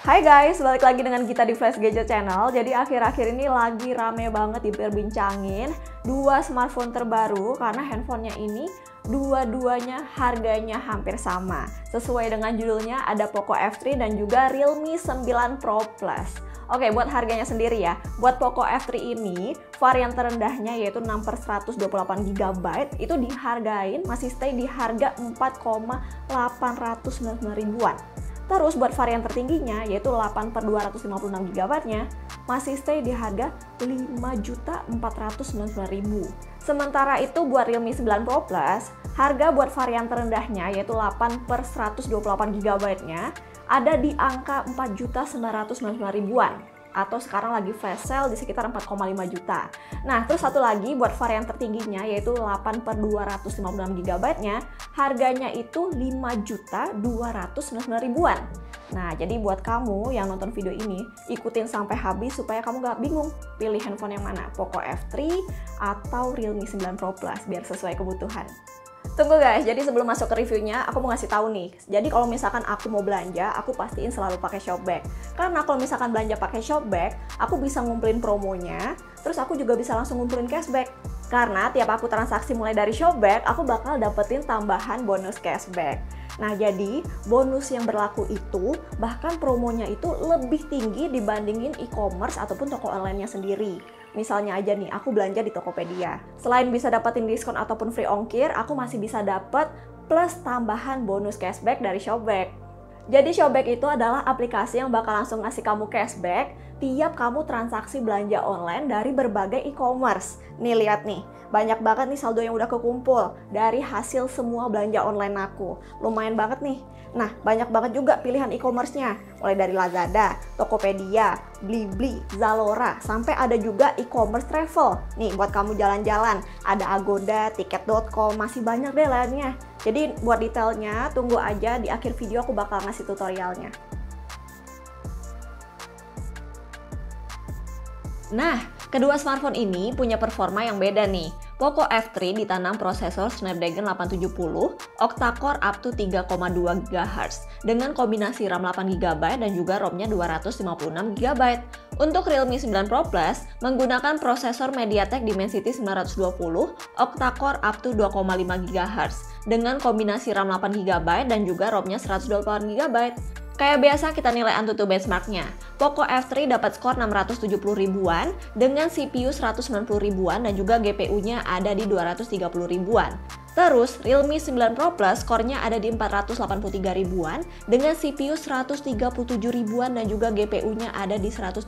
Hai guys, balik lagi dengan kita di Flash Gadget Channel. Jadi akhir-akhir ini lagi rame banget diperbincangin dua smartphone terbaru karena handphonenya ini dua-duanya harganya hampir sama. Sesuai dengan judulnya ada Poco F3 dan juga Realme 9 Pro Plus. Oke, buat harganya sendiri ya. Buat Poco F3 ini, varian terendahnya yaitu 6/128GB itu dihargain masih stay di harga 4,899 ribuan. Terus buat varian tertingginya yaitu 8/256GB-nya masih stay di harga 5.499.000. Sementara itu buat Realme 9 Pro Plus, harga buat varian terendahnya yaitu 8/128GB-nya ada di angka 4.999.000-an. Atau sekarang lagi flash sale di sekitar 4,5 juta. Nah, terus satu lagi buat varian tertingginya yaitu 8/256GB-nya, harganya itu 5.299.000-an. Nah, jadi buat kamu yang nonton video ini, ikutin sampai habis supaya kamu gak bingung pilih handphone yang mana, Poco F3 atau Realme 9 Pro Plus biar sesuai kebutuhan. Tunggu guys, jadi sebelum masuk ke reviewnya, aku mau ngasih tahu nih. Jadi kalau misalkan aku mau belanja, aku pastiin selalu pakai Shopback. Karena kalau misalkan belanja pakai Shopback, aku bisa ngumpulin promonya, terus aku juga bisa langsung ngumpulin cashback. Karena tiap aku transaksi mulai dari Shopback, aku bakal dapetin tambahan bonus cashback. Nah, jadi bonus yang berlaku itu, bahkan promonya itu lebih tinggi dibandingin e-commerce ataupun toko online-nya sendiri. Misalnya aja nih, aku belanja di Tokopedia. Selain bisa dapetin diskon ataupun free ongkir, aku masih bisa dapet plus tambahan bonus cashback dari Shopback. Jadi Shopback itu adalah aplikasi yang bakal langsung ngasih kamu cashback tiap kamu transaksi belanja online dari berbagai e-commerce. Nih lihat nih, banyak banget nih saldo yang udah kekumpul dari hasil semua belanja online aku. Lumayan banget nih. Nah, banyak banget juga pilihan e-commerce-nya. Mulai dari Lazada, Tokopedia, Blibli, Zalora, sampai ada juga e-commerce travel. Nih, buat kamu jalan-jalan, ada Agoda, Tiket.com, masih banyak deh lainnya. Jadi buat detailnya, tunggu aja di akhir video aku bakal ngasih tutorialnya. Nah, kedua smartphone ini punya performa yang beda nih. Poco F3 ditanam prosesor Snapdragon 870 octa-core up to 3,2 GHz dengan kombinasi RAM 8GB dan juga ROM-nya 256GB. Untuk Realme 9 Pro Plus menggunakan prosesor MediaTek Dimensity 920 octa-core up to 2,5 GHz dengan kombinasi RAM 8GB dan juga ROM-nya 128GB. Kayak biasa kita nilai AnTuTu benchmarknya. Poco F3 dapat skor 670 ribuan dengan CPU 190 ribuan dan juga GPU-nya ada di 230 ribuan. Terus Realme 9 Pro Plus skornya ada di 483 ribuan dengan CPU 137 ribuan dan juga GPU-nya ada di 134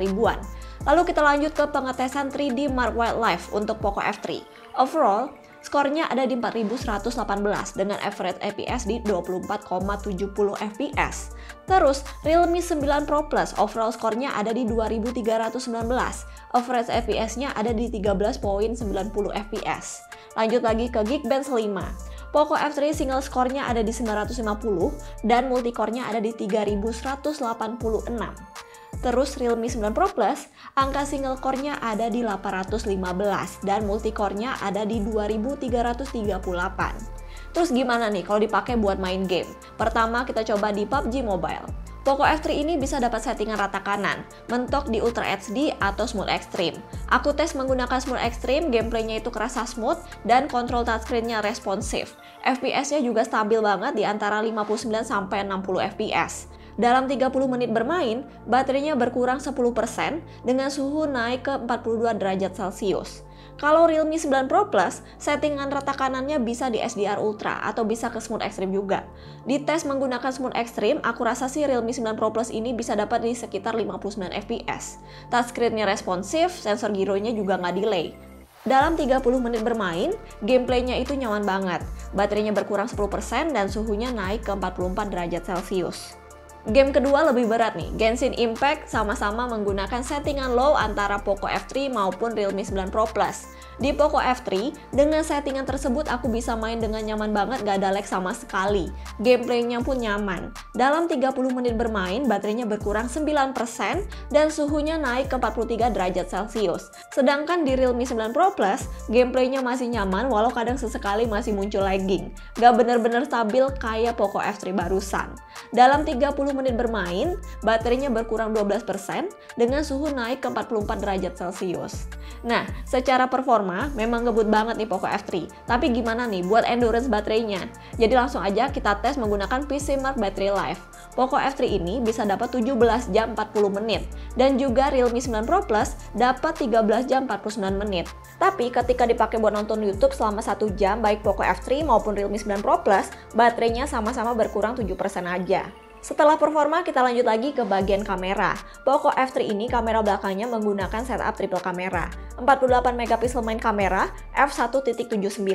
ribuan. Lalu kita lanjut ke pengetesan 3D Mark Wildlife untuk Poco F3. Overall, skornya ada di 4118 dengan average FPS di 24,70 FPS. Terus Realme 9 Pro Plus overall skornya ada di 2319. Average FPS-nya ada di 13,90 FPS. Lanjut lagi ke Geekbench 5. Poco F3 single skornya ada di 950 dan multicore-nya ada di 3186. Terus Realme 9 Pro Plus, angka single core-nya ada di 815 dan multicore-nya ada di 2338. Terus gimana nih kalau dipakai buat main game? Pertama kita coba di PUBG Mobile. Poco F3 ini bisa dapat settingan rata kanan, mentok di Ultra HD atau Smooth Extreme. Aku tes menggunakan Smooth Extreme, gameplaynya itu kerasa smooth dan kontrol touchscreen-nya responsif. FPS-nya juga stabil banget di antara 59 sampai 60 FPS. Dalam 30 menit bermain, baterainya berkurang 10% dengan suhu naik ke 42 derajat Celcius. Kalau Realme 9 Pro Plus, settingan rata kanannya bisa di SDR Ultra atau bisa ke Smooth Extreme juga. Di tes menggunakan Smooth Extreme, aku rasa sih Realme 9 Pro Plus ini bisa dapat di sekitar 59 FPS. Touchscreen-nya responsif, sensor gyro-nya juga nggak delay. Dalam 30 menit bermain, gameplaynya itu nyaman banget. Baterainya berkurang 10% dan suhunya naik ke 44 derajat Celcius. Game kedua lebih berat nih, Genshin Impact sama-sama menggunakan settingan low antara Poco F3 maupun Realme 9 Pro Plus. Di Poco F3, dengan settingan tersebut aku bisa main dengan nyaman banget, gak ada lag sama sekali. Gameplaynya pun nyaman. Dalam 30 menit bermain, baterainya berkurang 9% dan suhunya naik ke 43 derajat Celcius. Sedangkan di Realme 9 Pro Plus, gameplaynya masih nyaman walau kadang sesekali masih muncul lagging. Gak bener-bener stabil kayak Poco F3 barusan. Dalam 30 menit bermain, baterainya berkurang 12% dengan suhu naik ke 44 derajat Celcius. Nah, secara performa memang ngebut banget nih Poco F3. Tapi gimana nih buat endurance baterainya? Jadi langsung aja kita tes menggunakan PCMark Battery Life. Poco F3 ini bisa dapat 17 jam 40 menit dan juga Realme 9 Pro Plus dapat 13 jam 49 menit. Tapi ketika dipakai buat nonton YouTube selama 1 jam baik Poco F3 maupun Realme 9 Pro Plus, baterainya sama-sama berkurang 7% aja. Setelah performa, kita lanjut lagi ke bagian kamera. Poco F3 ini kamera belakangnya menggunakan setup triple kamera. 48 megapiksel main kamera f1.79.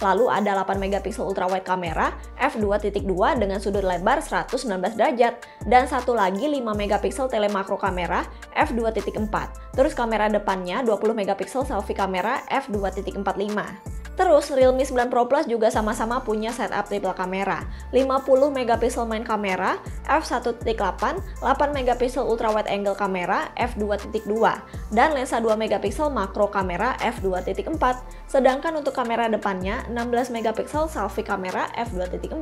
Lalu ada 8 megapiksel ultrawide kamera f2.2 dengan sudut lebar 119 derajat. Dan satu lagi 5 megapiksel telemakro kamera f2.4. Terus kamera depannya 20 megapiksel selfie kamera f2.45. Terus Realme 9 Pro Plus juga sama-sama punya setup triple kamera. 50 megapiksel main kamera f1.8, 8 megapiksel ultra wide angle kamera f2.2 dan lensa 2 megapiksel makro kamera f2.4. Sedangkan untuk kamera depannya 16 megapiksel selfie kamera f2.4.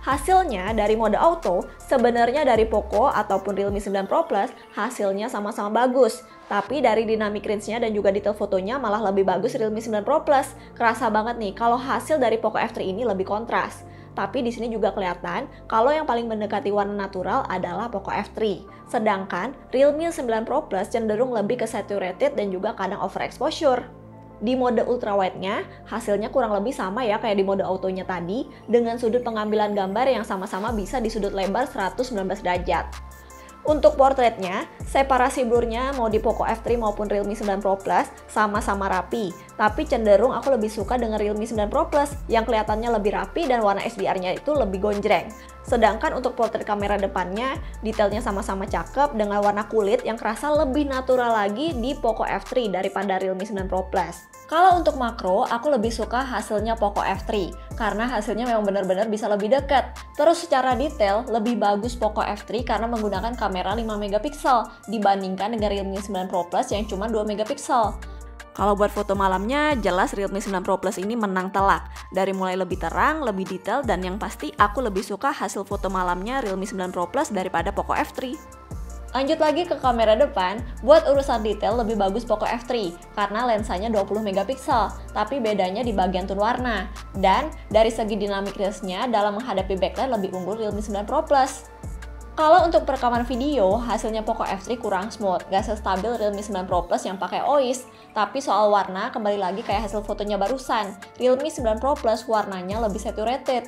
Hasilnya dari mode auto, sebenarnya dari Poco ataupun Realme 9 Pro Plus hasilnya sama-sama bagus. Tapi dari dynamic range-nya dan juga detail fotonya malah lebih bagus Realme 9 Pro Plus. Kerasa banget nih kalau hasil dari Poco F3 ini lebih kontras. Tapi di sini juga kelihatan kalau yang paling mendekati warna natural adalah Poco F3. Sedangkan Realme 9 Pro Plus cenderung lebih ke saturated dan juga kadang overexposure. Di mode ultrawide-nya, hasilnya kurang lebih sama ya kayak di mode autonya tadi, dengan sudut pengambilan gambar yang sama-sama bisa di sudut lebar 119 derajat. Untuk portraitnya, separasi blurnya mau di Poco F3 maupun Realme 9 Pro Plus sama-sama rapi. Tapi cenderung aku lebih suka dengan Realme 9 Pro Plus yang kelihatannya lebih rapi dan warna SDR-nya itu lebih gonjreng. Sedangkan untuk portrait kamera depannya, detailnya sama-sama cakep dengan warna kulit yang kerasa lebih natural lagi di Poco F3 daripada Realme 9 Pro Plus. Kalau untuk makro, aku lebih suka hasilnya Poco F3 karena hasilnya memang benar-benar bisa lebih dekat. Terus secara detail, lebih bagus Poco F3 karena menggunakan kamera 5 megapiksel dibandingkan dengan Realme 9 Pro Plus yang cuma 2 megapiksel. Kalau buat foto malamnya, jelas Realme 9 Pro Plus ini menang telak. Dari mulai lebih terang, lebih detail, dan yang pasti aku lebih suka hasil foto malamnya Realme 9 Pro Plus daripada Poco F3. Lanjut lagi ke kamera depan, buat urusan detail lebih bagus Poco F3 karena lensanya 20 megapiksel, tapi bedanya di bagian tone warna. Dan dari segi dynamic range-nya dalam menghadapi backlight lebih unggul Realme 9 Pro Plus. Kalau untuk perekaman video, hasilnya Poco F3 kurang smooth, gak sestabil Realme 9 Pro Plus yang pakai OIS. Tapi soal warna, kembali lagi kayak hasil fotonya barusan, Realme 9 Pro Plus warnanya lebih saturated.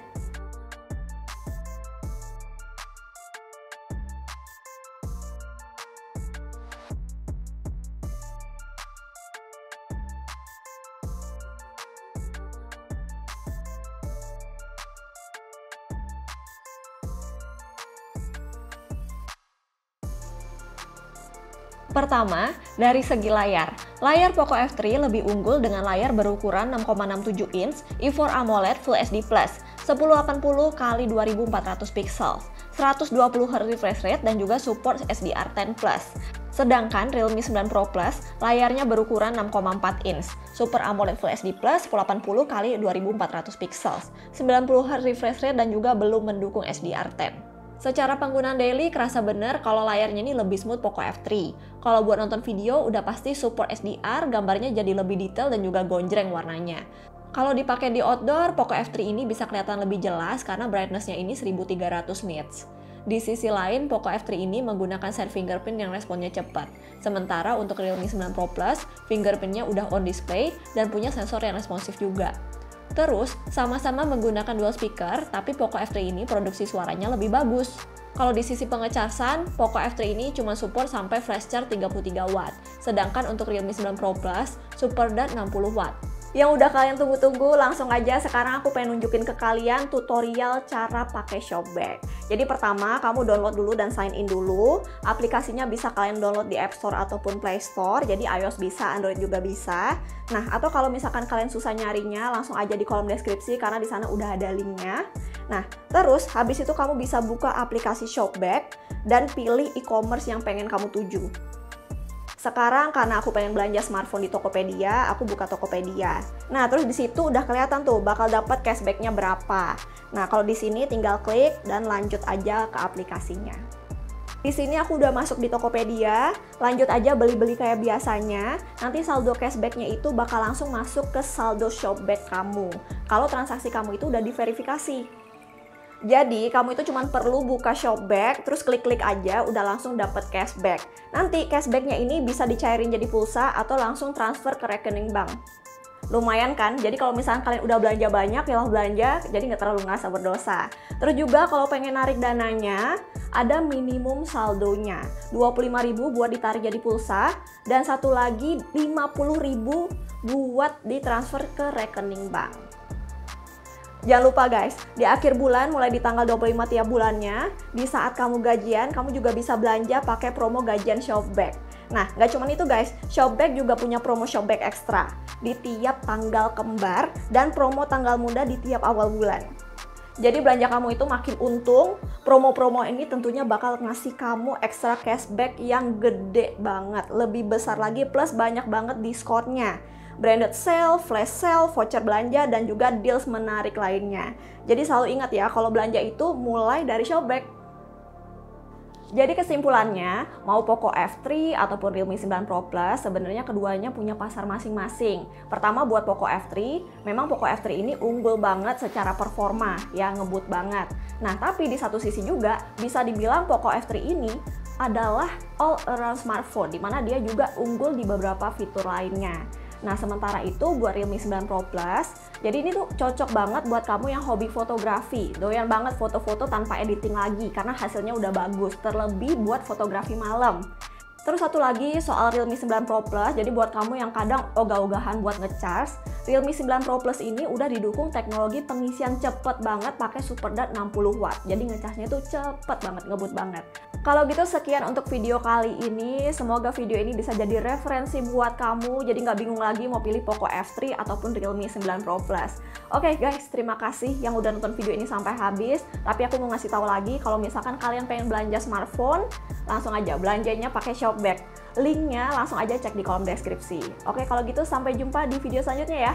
Pertama, dari segi layar. Layar Poco F3 lebih unggul dengan layar berukuran 6,67 inch I4 AMOLED Full HD+, 1080 x 2400 pixel, 120Hz refresh rate dan juga support SDR10+. Sedangkan Realme 9 Pro Plus layarnya berukuran 6,4 inch, Super AMOLED Full HD+, 1080 x 2400 pixel, 90Hz refresh rate dan juga belum mendukung SDR10. Secara penggunaan daily, kerasa bener kalau layarnya ini lebih smooth Poco F3. Kalau buat nonton video, udah pasti support SDR, gambarnya jadi lebih detail dan juga gonjreng warnanya. Kalau dipakai di outdoor, Poco F3 ini bisa kelihatan lebih jelas karena brightness-nya ini 1300 nits. Di sisi lain, Poco F3 ini menggunakan side fingerprint yang responnya cepat. Sementara untuk Realme 9 Pro Plus, fingerprint-nya udah on display dan punya sensor yang responsif juga. Terus, sama-sama menggunakan dual speaker, tapi Poco F3 ini produksi suaranya lebih bagus. Kalau di sisi pengecasan, Poco F3 ini cuma support sampai flash charge 33 watt, sedangkan untuk Realme 9 Pro Plus support dan 60 watt. Yang udah kalian tunggu-tunggu, langsung aja sekarang aku pengen nunjukin ke kalian tutorial cara pakai Shopback. Jadi pertama, kamu download dulu dan sign in dulu. Aplikasinya bisa kalian download di App Store ataupun Play Store, jadi iOS bisa, Android juga bisa. Nah, atau kalau misalkan kalian susah nyarinya, langsung aja di kolom deskripsi karena di sana udah ada linknya. Nah, terus habis itu kamu bisa buka aplikasi Shopback dan pilih e-commerce yang pengen kamu tuju. Sekarang karena aku pengen belanja smartphone di Tokopedia, aku buka Tokopedia. Nah, terus di situ udah kelihatan tuh bakal dapat cashbacknya berapa. Nah, kalau di sini tinggal klik dan lanjut aja ke aplikasinya. Di sini aku udah masuk di Tokopedia, lanjut aja beli-beli kayak biasanya. Nanti saldo cashbacknya itu bakal langsung masuk ke saldo Shopback kamu. Kalau transaksi kamu itu udah diverifikasi. Jadi, kamu itu cuma perlu buka Shopback, terus klik-klik aja, udah langsung dapat cashback. Nanti cashbacknya ini bisa dicairin jadi pulsa atau langsung transfer ke rekening bank. Lumayan kan? Jadi kalau misalnya kalian udah belanja banyak, ya belanja, jadi nggak terlalu ngerasa berdosa. Terus juga kalau pengen narik dananya, ada minimum saldonya. 25.000 buat ditarik jadi pulsa, dan satu lagi 50.000 buat ditransfer ke rekening bank. Jangan lupa guys, di akhir bulan mulai di tanggal 25 tiap bulannya, di saat kamu gajian, kamu juga bisa belanja pakai promo gajian Shopback. Nah, nggak cuma itu guys, Shopback juga punya promo Shopback ekstra di tiap tanggal kembar dan promo tanggal muda di tiap awal bulan. Jadi belanja kamu itu makin untung, promo-promo ini tentunya bakal ngasih kamu ekstra cashback yang gede banget, lebih besar lagi plus banyak banget diskonnya. Branded sale, flash sale, voucher belanja, dan juga deals menarik lainnya. Jadi selalu ingat ya, kalau belanja itu mulai dari Shopback. Jadi kesimpulannya, mau Poco F3 ataupun Realme 9 Pro Plus, sebenarnya keduanya punya pasar masing-masing. Pertama buat Poco F3, memang Poco F3 ini unggul banget secara performa, ya ngebut banget. Nah, tapi di satu sisi juga bisa dibilang Poco F3 ini adalah all-around smartphone, dimana dia juga unggul di beberapa fitur lainnya. Nah, sementara itu buat Realme 9 Pro Plus, jadi ini tuh cocok banget buat kamu yang hobi fotografi, doyan banget foto-foto tanpa editing lagi karena hasilnya udah bagus, terlebih buat fotografi malam. Terus satu lagi soal Realme 9 Pro Plus, jadi buat kamu yang kadang ogah-ogahan buat ngecharge, Realme 9 Pro Plus ini udah didukung teknologi pengisian cepet banget pakai SuperDart 60 Watt. Jadi ngecharge-nya tuh cepet banget, ngebut banget. Kalau gitu sekian untuk video kali ini, semoga video ini bisa jadi referensi buat kamu, jadi nggak bingung lagi mau pilih Poco F3 ataupun Realme 9 Pro Plus. Oke guys, terima kasih yang udah nonton video ini sampai habis, tapi aku mau ngasih tahu lagi kalau misalkan kalian pengen belanja smartphone, langsung aja belanjanya pakai Shopback. Linknya langsung aja cek di kolom deskripsi. Oke, kalau gitu sampai jumpa di video selanjutnya ya.